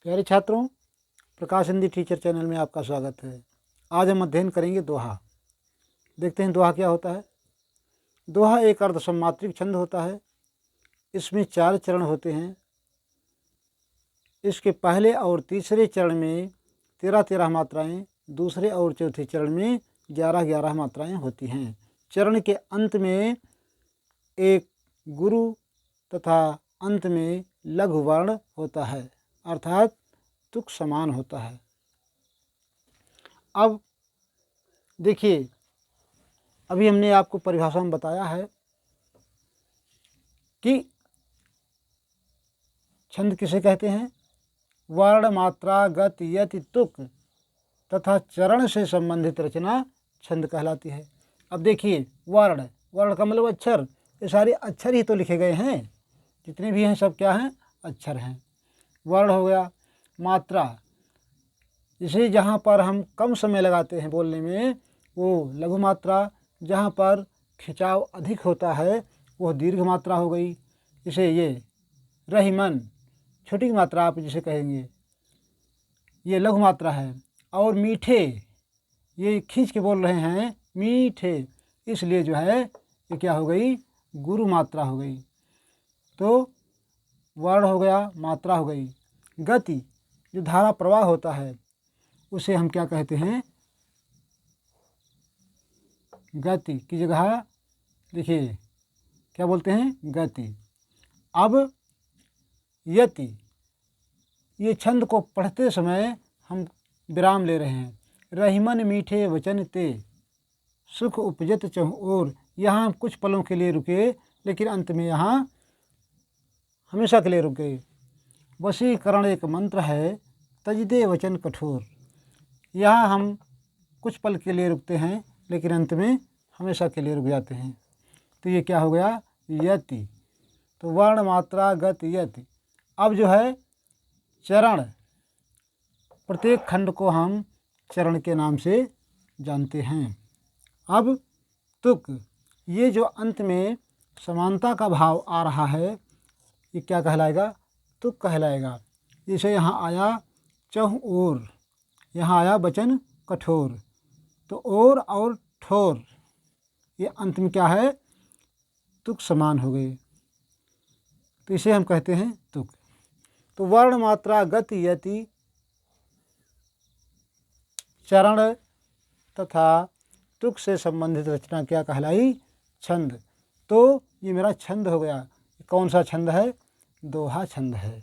प्यारे छात्रों, प्रकाश Hindi teacher channel में आपका स्वागत है। आज हम अध्ययन करेंगे दोहा। देखते हैं दोहा क्या होता है। दोहा एक अर्धसमात्रिक छंद होता है। इसमें 4 चरण होते हैं। इसके पहले और तीसरे चरण में 13-13 मात्राएं, दूसरे और चौथे चरण में 11-11 मात्राएं होती हैं। चरण के अंत में एक गुरु तथा अंत में लघु वर्ण होता है, अर्थात तुक समान होता है। अब देखिए, अभी हमने आपको परिभाषा में बताया है कि छंद किसे कहते हैं। वर्ण, मात्रा, गति, यति, तुक तथा चरण से संबंधित रचना छंद कहलाती है। अब देखिए, वर्ण, वर्ण का मतलब अक्षर। ये सारे अक्षर ही तो लिखे गए हैं, जितने भी हैं सब क्या हैं, अक्षर हैं। वर्ण हो गया। मात्रा, इसे जहाँ पर हम कम समय लगाते हैं बोलने में, वो लघु मात्रा। जहाँ पर खिंचाव अधिक होता है वह दीर्घ मात्रा हो गई। इसे ये रहीमन, छोटी मात्रा आप जिसे कहेंगे, ये लघु मात्रा है। और मीठे, ये खींच के बोल रहे हैं मीठे, इसलिए जो है ये क्या हो गई, गुरु मात्रा हो गई। तो वर्ण हो गया, मात्रा हो गई। गति, जो धारा प्रवाह होता है उसे हम क्या कहते हैं, गति की जगह देखिए क्या बोलते हैं, गति। अब यति, ये छंद को पढ़ते समय हम विराम ले रहे हैं। रहीमन मीठे वचन ते, सुख उपजत चहुँ ओर। यहाँ हम कुछ पलों के लिए रुके, लेकिन अंत में यहाँ हमेशा के लिए रुके। वशीकरण एक मंत्र है, तजदे वचन कठोर। यहाँ हम कुछ पल के लिए रुकते हैं, लेकिन अंत में हमेशा के लिए रुक जाते हैं। तो ये क्या हो गया, यति। तो वर्ण, मात्रा, गति, यति। अब जो है चरण, प्रत्येक खंड को हम चरण के नाम से जानते हैं। अब तुक, ये जो अंत में समानता का भाव आ रहा है, ये क्या कहलाएगा, तुक कहलाएगा। जैसे यहाँ आया चहुँ ओर, यहाँ आया वचन कठोर, तो ओर और ठोर ये अंत में क्या है, तुक समान हो गए, तो इसे हम कहते हैं तुक। तो वर्ण, मात्रा, गति, यति, चरण तथा तुक से संबंधित रचना क्या कहलाई, छंद। तो ये मेरा छंद हो गया। कौन सा छंद है, दोहा छंद है।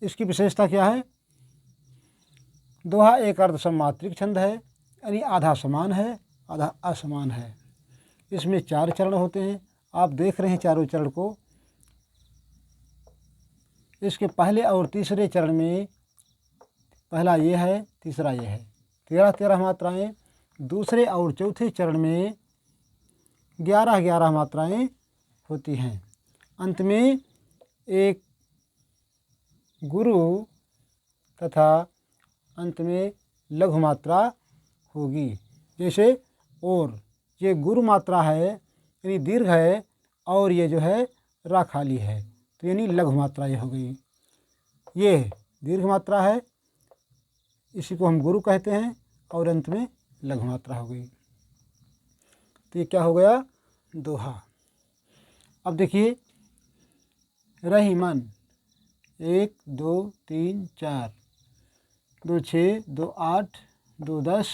इसकी विशेषता क्या है, दोहा एक अर्धसमात्रिक छंद है, यानी आधा समान है आधा असमान है। इसमें 4 चरण होते हैं, आप देख रहे हैं चारों चरण को। इसके पहले और तीसरे चरण में पहला ये है, तीसरा ये है, 13-13 मात्राएं। दूसरे और चौथे चरण में 11-11 मात्राएं होती हैं। अंत में एक गुरु तथा अंत में लघु मात्रा होगी। जैसे और, ये गुरु मात्रा है यानी दीर्घ है, और ये जो है रा खाली है, तो यानी लघु मात्रा ये हो गई। ये दीर्घ मात्रा है, इसी को हम गुरु कहते हैं, और अंत में लघु मात्रा हो गई। तो ये क्या हो गया, दोहा। अब देखिए, रहीमन 1 2 3 4, 2 6 2 8 2 10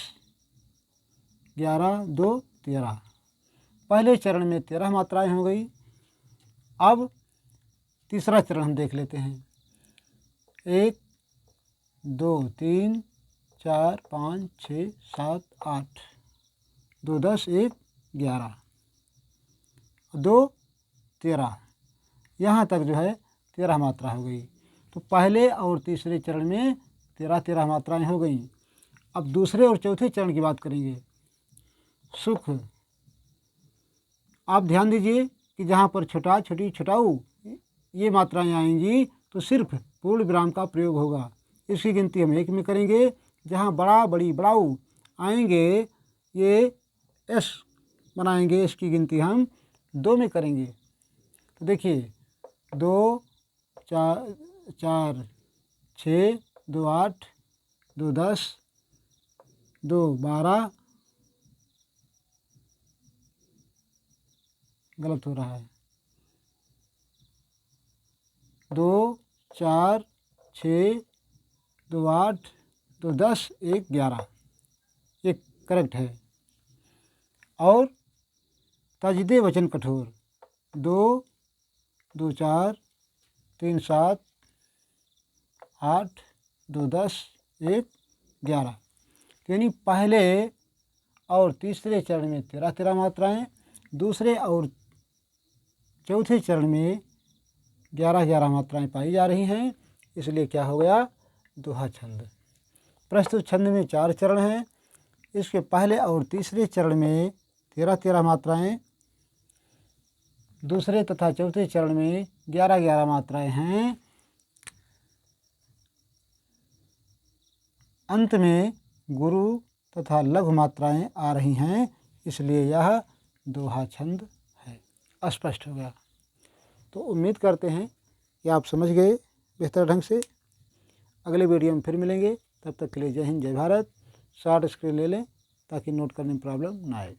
11 2 13। पहले चरण में 13 मात्राएं हो गई। अब तीसरा चरण हम देख लेते हैं। 1 2 3 4 5 6 7 8, 2 10 1 11, 2 13, यहाँ तक जो है 13 मात्रा हो गई। तो पहले और तीसरे चरण में 13-13 मात्राएं हो गई। अब दूसरे और चौथे चरण की बात करेंगे। सुख, आप ध्यान दीजिए कि जहाँ पर छोटा, छोटी, छोटाऊ ये मात्राएं आएंगी तो सिर्फ पूर्ण विराम का प्रयोग होगा। इसकी गिनती हम 1 में करेंगे। जहाँ बड़ा, बड़ी, बड़ाऊ आएंगे ये एस बनाएंगे, इसकी गिनती हम 2 में करेंगे। तो देखिए 2 4 4 6, 2 8, 2 10, 2 12, गलत हो रहा है, 2 4 6, 2 8, 2 10, 1 11, ये करेक्ट है। और तजदे वचन कठोर 2 2 4, 3 7, 8, 2 10, 1 11, यानी पहले और तीसरे चरण में 13-13 मात्राएं, दूसरे और चौथे चरण में 11-11 मात्राएं पाई जा रही हैं, इसलिए क्या हो गया, दोहा छंद। प्रस्तुत छंद में 4 चरण हैं, इसके पहले और तीसरे चरण में 13-13 मात्राएं, दूसरे तथा चौथे चरण में 11-11 मात्राएं हैं, अंत में गुरु तथा लघु मात्राएं आ रही हैं, इसलिए यह दोहा छंद है। स्पष्ट हो गया। तो उम्मीद करते हैं कि आप समझ गए बेहतर ढंग से। अगले वीडियो में फिर मिलेंगे, तब तक के लिए जय हिंद जय भारत। शॉर्ट स्क्रीन ले लें ताकि नोट करने में प्रॉब्लम ना आए।